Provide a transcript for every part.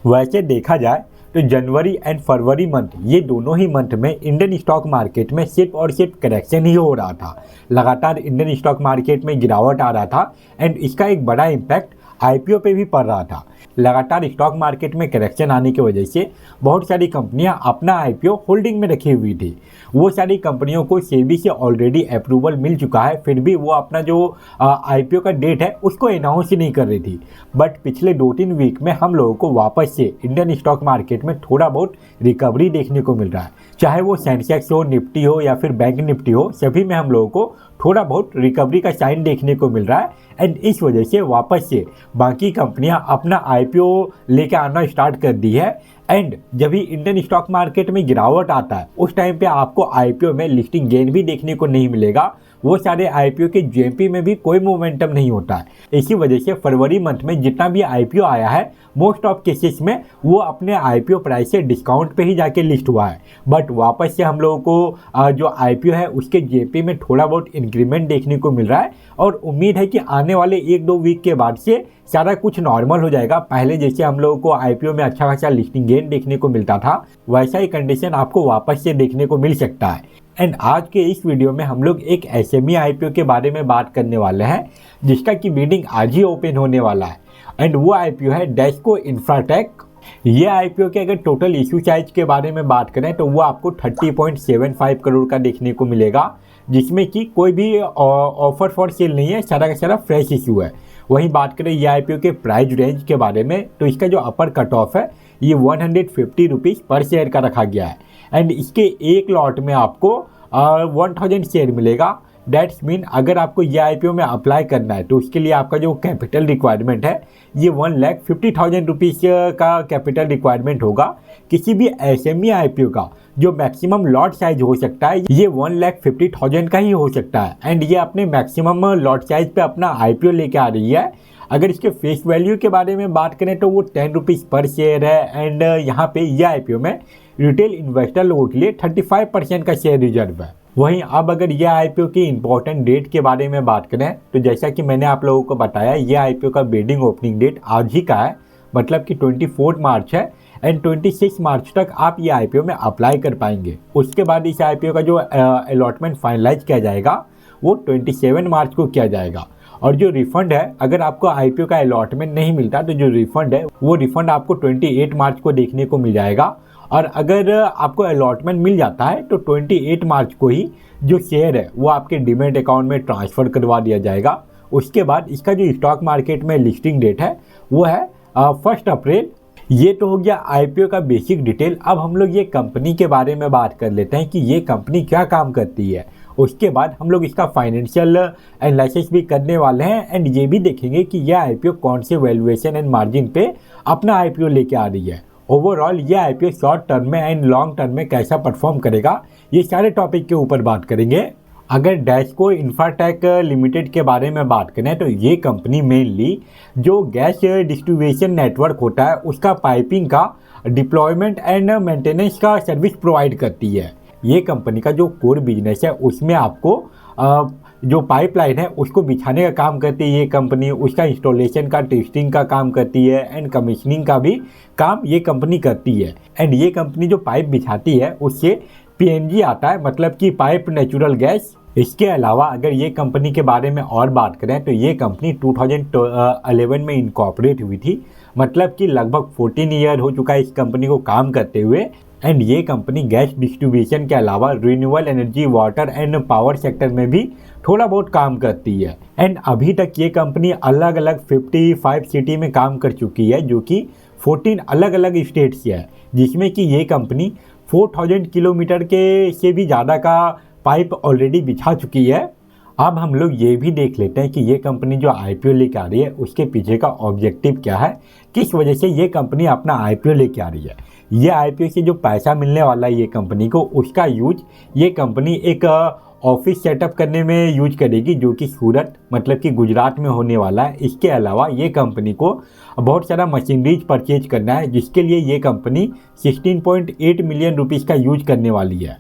वैसे देखा जाए तो जनवरी एंड फरवरी मंथ, ये दोनों ही मंथ में इंडियन स्टॉक मार्केट में सिर्फ और सिर्फ करेक्शन ही हो रहा था। लगातार इंडियन स्टॉक मार्केट में गिरावट आ रहा था एंड इसका एक बड़ा इम्पैक्ट आईपीओ पे भी पड़ रहा था। लगातार स्टॉक मार्केट में करेक्शन आने की वजह से बहुत सारी कंपनियां अपना आईपीओ होल्डिंग में रखी हुई थी। वो सारी कंपनियों को सेबी से ऑलरेडी अप्रूवल मिल चुका है, फिर भी वो अपना जो आईपीओ का डेट है उसको अनाउंस ही नहीं कर रही थी। बट पिछले 2-3 वीक में हम लोगों को वापस से इंडियन स्टॉक मार्केट में थोड़ा बहुत रिकवरी देखने को मिल रहा है। चाहे वो सेंसेक्स हो, निफ्टी हो या फिर बैंक निफ्टी हो, सभी में हम लोगों को थोड़ा बहुत रिकवरी का साइन देखने को मिल रहा है एंड इस वजह से वापस से बाकी कंपनियां अपना आईपीओ लेके आना स्टार्ट कर दी है। एंड जब भी इंडियन स्टॉक मार्केट में गिरावट आता है उस टाइम पे आपको आईपीओ में लिस्टिंग गेन भी देखने को नहीं मिलेगा। वो सारे आईपीओ के जेएमपी में भी कोई मोमेंटम नहीं होता है। इसी वजह से फरवरी मंथ में जितना भी आईपीओ आया है मोस्ट ऑफ केसेस में वो अपने आईपीओ प्राइस से डिस्काउंट पे ही जाके लिस्ट हुआ है। बट वापस से हम लोगों को जो आईपीओ है उसके जेएमपी में थोड़ा बहुत इंक्रीमेंट देखने को मिल रहा है और उम्मीद है कि आने वाले 1-2 वीक के बाद से सारा कुछ नॉर्मल हो जाएगा। पहले जैसे हम लोगों को आईपीओ में अच्छा खासा लिस्टिंग गेन देखने को मिलता था वैसा ही कंडीशन आपको वापस से देखने को मिल सकता है। एंड आज के इस वीडियो में हम लोग एक एसएमई आईपीओ के बारे में बात करने वाले हैं जिसका की बिडिंग आज ही ओपन होने वाला है एंड वो आईपीओ है डैशको इंफ्राटेक। ये आईपीओ के अगर टोटल इशू साइज के बारे में बात करें तो वो आपको 30.75 करोड़ का देखने को मिलेगा, जिसमें कि कोई भी ऑफर फॉर सेल नहीं है, सारा का सारा फ्रेश इशू है। वहीं बात करें ये आईपीओ के प्राइस रेंज के बारे में तो इसका जो अपर कट ऑफ है ये 150 रुपीज़ पर शेयर का रखा गया है एंड इसके एक लॉट में आपको 1000 शेयर मिलेगा। डेट्स मीन अगर आपको ये आईपीओ में अप्लाई करना है तो उसके लिए आपका जो कैपिटल रिक्वायरमेंट है ये 1,50,000 रुपीज़ का कैपिटल रिक्वायरमेंट होगा। किसी भी एसएमई आईपीओ का जो मैक्सिमम लॉट साइज हो सकता है ये 1,50,000 का ही हो सकता है एंड ये अपने मैक्सिमम लॉट साइज पे अपना आईपीओ लेके आ रही है। अगर इसके फेस वैल्यू के बारे में बात करें तो वो 10 रुपीज़ पर शेयर है एंड यहाँ पे ये आईपीओ में रिटेल इन्वेस्टर लोगों के लिए 35% का शेयर रिजर्व है। वहीं अब अगर ये आईपीओ की इंपॉर्टेंट डेट के बारे में बात करें तो जैसा कि मैंने आप लोगों को बताया ये आईपीओ का बिडिंग ओपनिंग डेट आज ही का है, मतलब कि 24 मार्च है एंड 26 मार्च तक आप ये आईपीओ में अप्लाई कर पाएंगे। उसके बाद इस आईपीओ का जो अलॉटमेंट फाइनलाइज किया जाएगा वो 27 मार्च को किया जाएगा। और जो रिफंड है, अगर आपको आईपीओ का अलॉटमेंट नहीं मिलता तो जो रिफंड है वो रिफंड आपको 28 मार्च को देखने को मिल जाएगा। और अगर आपको अलॉटमेंट मिल जाता है तो 28 मार्च को ही जो शेयर है वो आपके डीमैट अकाउंट में ट्रांसफ़र करवा दिया जाएगा। उसके बाद इसका जो स्टॉक मार्केट में लिस्टिंग डेट है वो है 1 अप्रैल। ये तो हो गया आईपीओ का बेसिक डिटेल। अब हम लोग ये कंपनी के बारे में बात कर लेते हैं कि ये कंपनी क्या काम करती है। उसके बाद हम लोग इसका फाइनेंशियल एनालिसिस भी करने वाले हैं एंड ये भी देखेंगे कि यह आईपीओ कौन से वैल्यूएशन एंड मार्जिन पे अपना आईपीओ लेके आ रही है। ओवरऑल ये आईपीओ शॉर्ट टर्म में एंड लॉन्ग टर्म में कैसा परफॉर्म करेगा, ये सारे टॉपिक के ऊपर बात करेंगे। अगर डैशको इंफ्राटेक लिमिटेड के बारे में बात करें तो ये कंपनी मेनली जो गैस डिस्ट्रीब्यूशन नेटवर्क होता है उसका पाइपिंग का डिप्लॉयमेंट एंड मेंटेनेंस का सर्विस प्रोवाइड करती है। ये कंपनी का जो कोर बिजनेस है उसमें आपको जो पाइपलाइन है उसको बिछाने का काम करती है ये कंपनी, उसका इंस्टॉलेशन का टेस्टिंग का काम करती है एंड कमीशनिंग का भी काम ये कंपनी करती है। एंड ये कंपनी जो पाइप बिछाती है उससे पीएनजी आता है, मतलब कि पाइप नेचुरल गैस। इसके अलावा अगर ये कंपनी के बारे में और बात करें तो ये कंपनी 2011 में इनकॉर्पोरेट हुई थी, मतलब कि लगभग 14 ईयर हो चुका है इस कंपनी को काम करते हुए। एंड ये कंपनी गैस डिस्ट्रीब्यूशन के अलावा renewable energy, water and power sector में भी थोड़ा बहुत काम करती है। एंड अभी तक ये कंपनी अलग अलग 55 सिटी में काम कर चुकी है, जो कि 14 अलग अलग स्टेट से है, जिसमें कि ये कंपनी 4000 किलोमीटर के से भी ज़्यादा का पाइप ऑलरेडी बिछा चुकी है। अब हम लोग ये भी देख लेते हैं कि ये कंपनी जो आईपीओ लेके आ रही है उसके पीछे का ऑब्जेक्टिव क्या है, किस वजह से ये कंपनी अपना आईपीओ लेके आ रही है। ये आईपीओ से जो पैसा मिलने वाला है ये कंपनी को, उसका यूज ये कंपनी एक ऑफिस सेटअप करने में यूज करेगी, जो कि सूरत मतलब कि गुजरात में होने वाला है। इसके अलावा ये कंपनी को बहुत सारा मशीनरीज परचेज करना है, जिसके लिए ये कंपनी 16.8 मिलियन रुपीज़ का यूज करने वाली है।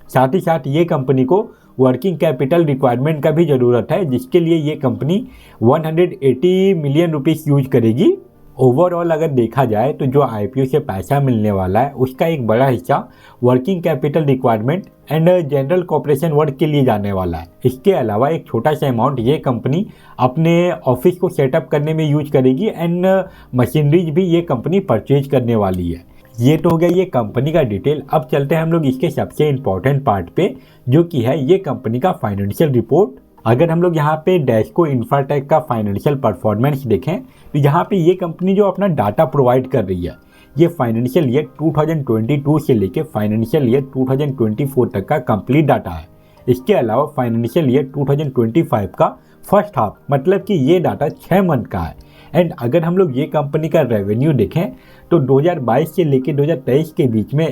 साथ ही साथ ये कंपनी को वर्किंग कैपिटल रिक्वायरमेंट का भी ज़रूरत है, जिसके लिए ये कंपनी 180 मिलियन रुपीज़ यूज करेगी। एंड अभी तक ये कंपनी अलग अलग 55 सिटी में काम कर चुकी है, जो कि 14 अलग अलग स्टेट से है, जिसमें कि ये कंपनी 4000 किलोमीटर के से भी ज़्यादा का पाइप ऑलरेडी बिछा चुकी है। अब हम लोग ये भी देख लेते हैं कि ये कंपनी जो आईपीओ लेके आ रही है उसके पीछे का ऑब्जेक्टिव क्या है, किस वजह से ये कंपनी अपना आईपीओ लेके आ रही है। ये आईपीओ से जो पैसा मिलने वाला है ये कंपनी को, ओवरऑल अगर देखा जाए तो जो आईपीओ से पैसा मिलने वाला है उसका एक बड़ा हिस्सा working capital requirement and general corporation work के लिए जाने वाला है। इसके अलावा एक छोटा सा अमाउंट ये कंपनी अपने ऑफिस को सेटअप करने में यूज करेगी एंड मशीनरीज भी ये कंपनी परचेज करने वाली है। ये तो हो गया ये कंपनी का डिटेल। अब चलते हैं हम लोग इसके सबसे इम्पोर्टेंट पार्ट पे, जो कि है ये कंपनी का फाइनेंशियल रिपोर्ट। अगर हम लोग यहाँ पे डैशको इंफ्राटेक का फाइनेंशियल परफॉर्मेंस देखें तो यहाँ पे ये कंपनी जो अपना डाटा प्रोवाइड कर रही है, ये फाइनेंशियल ईयर 2022 से लेके फाइनेंशियल ईयर 2024 तक का कंप्लीट डाटा है। इसके अलावा फाइनेंशियल ईयर 2025 का फर्स्ट हाफ, मतलब कि ये डाटा 6 मंथ का है। एंड अगर हम लोग ये कंपनी का रेवेन्यू देखें तो 2022 से लेके 2023 के बीच में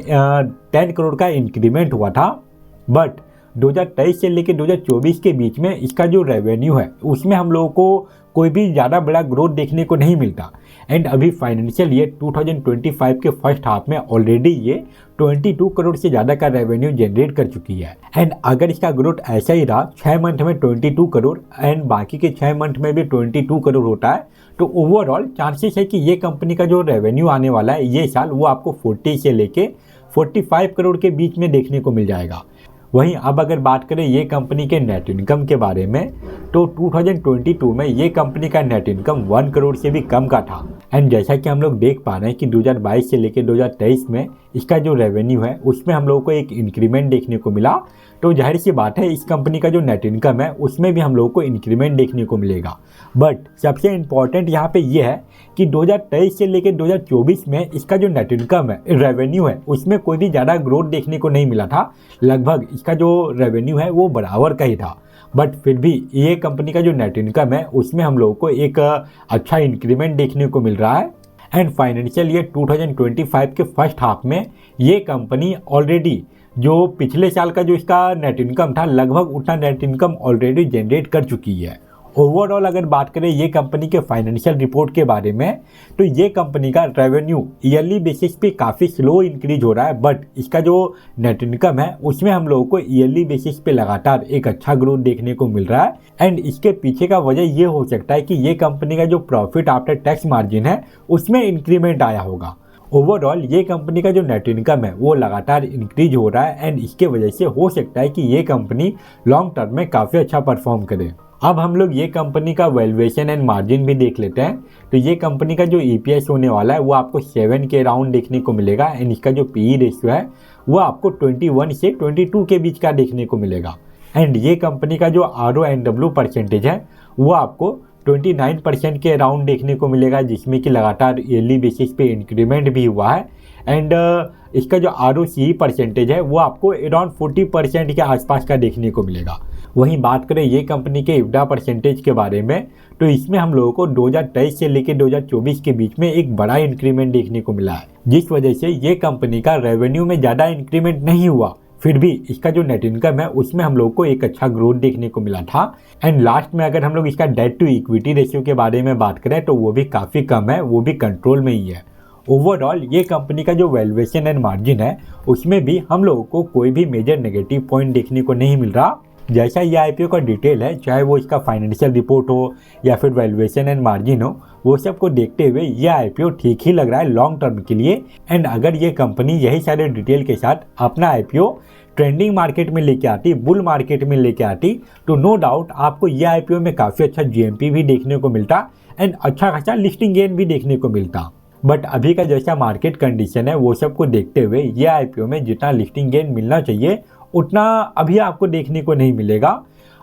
10 करोड़ का इंक्रीमेंट हुआ था, बट 2023 से लेकर 2024 के बीच में इसका जो रेवेन्यू है उसमें हम लोगों को कोई भी ज़्यादा बड़ा ग्रोथ देखने को नहीं मिलता। एंड अभी फाइनेंशियल ईयर 2025 के फर्स्ट हाफ में ऑलरेडी ये 22 करोड़ से ज़्यादा का रेवेन्यू जनरेट कर चुकी है। एंड अगर इसका ग्रोथ ऐसा ही रहा 6 मंथ में 22 करोड़ एंड बाकी के 6 मंथ में भी 22 करोड़ होता है, तो ओवरऑल चांसेस है कि ये कंपनी का जो रेवेन्यू आने वाला है ये साल वो आपको 40 से लेके 45 करोड़ के बीच में देखने को मिल जाएगा। वहीं अब अगर बात करें ये कंपनी के नेट इनकम के बारे में तो 2022 में ये कंपनी का नेट इनकम 1 करोड़ से भी कम का था। एंड जैसा कि हम लोग देख पा रहे हैं कि 2022 से लेकर 2023 में इसका जो रेवेन्यू है उसमें हम लोगों को एक इंक्रीमेंट देखने को मिला, तो जाहिर सी बात है इस कंपनी का जो नेट इनकम है उसमें भी हम लोगों को इंक्रीमेंट देखने को मिलेगा। बट सबसे इम्पॉर्टेंट यहाँ पे ये है कि 2023 से लेकर 2024 में इसका जो नेट इनकम है, रेवेन्यू है, उसमें कोई भी ज़्यादा ग्रोथ देखने को नहीं मिला था। लगभग इसका जो रेवेन्यू है वो बराबर का ही था, बट फिर भी ये कंपनी का जो नेट इनकम है उसमें हम लोगों को एक अच्छा इंक्रीमेंट देखने को मिल रहा है। एंड फाइनेंशियल ईयर 2025 के फर्स्ट हाफ में ये कंपनी ऑलरेडी जो पिछले साल का जो इसका नेट इनकम था लगभग उतना नेट इनकम ऑलरेडी जनरेट कर चुकी है। ओवरऑल अगर बात करें ये कंपनी के फाइनेंशियल रिपोर्ट के बारे में तो ये कंपनी का रेवेन्यू ईयरली बेसिस पे काफ़ी स्लो इंक्रीज हो रहा है, बट इसका जो नेट इनकम है उसमें हम लोगों को ईयरली बेसिस पे लगातार एक अच्छा ग्रोथ देखने को मिल रहा है। एंड इसके पीछे का वजह ये हो सकता है कि ये कंपनी का जो प्रॉफिट आफ्टर टैक्स मार्जिन है उसमें इंक्रीमेंट आया होगा। ओवरऑल ये कंपनी का जो नेट इनकम है वो लगातार इंक्रीज हो रहा है एंड इसके वजह से हो सकता है कि ये कंपनी लॉन्ग टर्म में काफ़ी अच्छा परफॉर्म करे। अब हम लोग ये कंपनी का वैल्यूएशन एंड मार्जिन भी देख लेते हैं। तो ये कंपनी का जो EPS होने वाला है वो आपको 7 के अराउंड देखने को मिलेगा एंड इसका जो PE रेशियो है वो आपको 21 से 22 के बीच का देखने को मिलेगा। एंड ये कंपनी का जो RONW परसेंटेज है वो आपको 29% के अराउंड देखने को मिलेगा, जिसमें कि लगातार ईयरली बेसिस पे इंक्रीमेंट भी हुआ है। एंड इसका जो ROCE परसेंटेज है वो आपको अराउंड 40% के आसपास का देखने को मिलेगा। वहीं बात करें ये कंपनी के EBITDA परसेंटेज के बारे में तो इसमें हम लोगों को 2023 से लेकर 2024 के बीच में एक बड़ा इंक्रीमेंट देखने को मिला है, जिस वजह से ये कंपनी का रेवेन्यू में ज़्यादा इंक्रीमेंट नहीं हुआ, फिर भी इसका जो नेट इनकम है उसमें हम लोगों को एक अच्छा ग्रोथ देखने को मिला था। एंड लास्ट में अगर हम लोग इसका डेट टू इक्विटी रेशियो के बारे में बात करें तो वो भी काफ़ी कम है, वो भी कंट्रोल में ही है। ओवरऑल ये कंपनी का जो वैल्यूएशन एंड मार्जिन है उसमें भी हम लोगों को कोई भी मेजर नेगेटिव पॉइंट देखने को नहीं मिल रहा। जैसा ये IPO का डिटेल है, चाहे वो इसका फाइनेंशियल रिपोर्ट हो या फिर वैल्यूएशन एंड मार्जिन हो, वो सब को देखते हुए ये IPO ठीक ही लग रहा है लॉन्ग टर्म के लिए। एंड अगर ये कंपनी यही सारे डिटेल के साथ अपना IPO ट्रेंडिंग मार्केट में लेके आती, बुल मार्केट में लेके आती, तो नो डाउट आपको ये IPO में काफ़ी अच्छा GMP भी देखने को मिलता एंड अच्छा खासा लिस्टिंग गेन भी देखने को मिलता। बट अभी का जैसा मार्केट कंडीशन है वो सब को देखते हुए ये IPO में जितना लिस्टिंग गेन मिलना चाहिए उतना अभी आपको देखने को नहीं मिलेगा।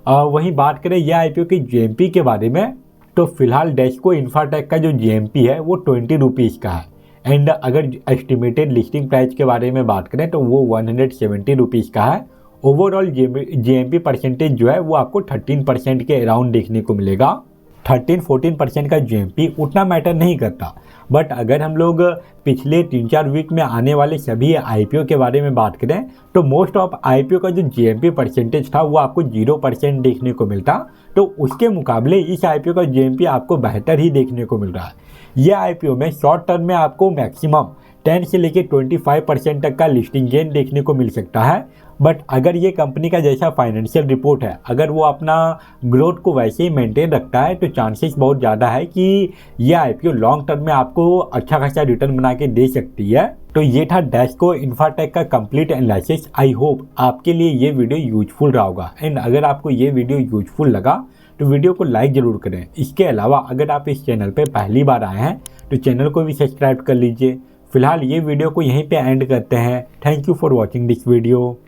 वहीं बात करें ये IPO की GMP के बारे में तो फिलहाल डैशको इंफ्राटेक का जो GMP है वो 20 रुपीज़ का है। एंड अगर एस्टिमेटेड लिस्टिंग प्राइस के बारे में बात करें तो वो 170 रुपीज़ का है। ओवरऑल GMP परसेंटेज जो है वो आपको 13% के अराउंड देखने को मिलेगा। 13-14% का GMP उतना मैटर नहीं करता, बट अगर हम लोग पिछले 3-4 वीक में आने वाले सभी IPO के बारे में बात करें तो मोस्ट ऑफ IPO का जो GMP परसेंटेज था वो आपको 0% देखने को मिलता, तो उसके मुकाबले इस IPO का GMP आपको बेहतर ही देखने को मिल रहा है। ये IPO में शॉर्ट टर्म में आपको मैक्सिमम 10 से लेकर 25% तक का लिस्टिंग गेन देखने को मिल सकता है। बट अगर ये कंपनी का जैसा फाइनेंशियल रिपोर्ट है, अगर वो अपना ग्रोथ को वैसे ही मेंटेन रखता है तो चांसेस बहुत ज़्यादा है कि ये आईपीओ लॉन्ग टर्म में आपको अच्छा खासा रिटर्न बना के दे सकती है। तो ये था डैशको इंफ्राटेक का कंप्लीट एनालिसिस। आई होप आपके लिए ये वीडियो यूजफुल रहा होगा। एंड अगर आपको ये वीडियो यूजफुल लगा तो वीडियो को लाइक ज़रूर करें। इसके अलावा अगर आप इस चैनल पर पहली बार आए हैं तो चैनल को भी सब्सक्राइब कर लीजिए। फिलहाल ये वीडियो को यहीं पे एंड करते हैं। Thank you for watching this video.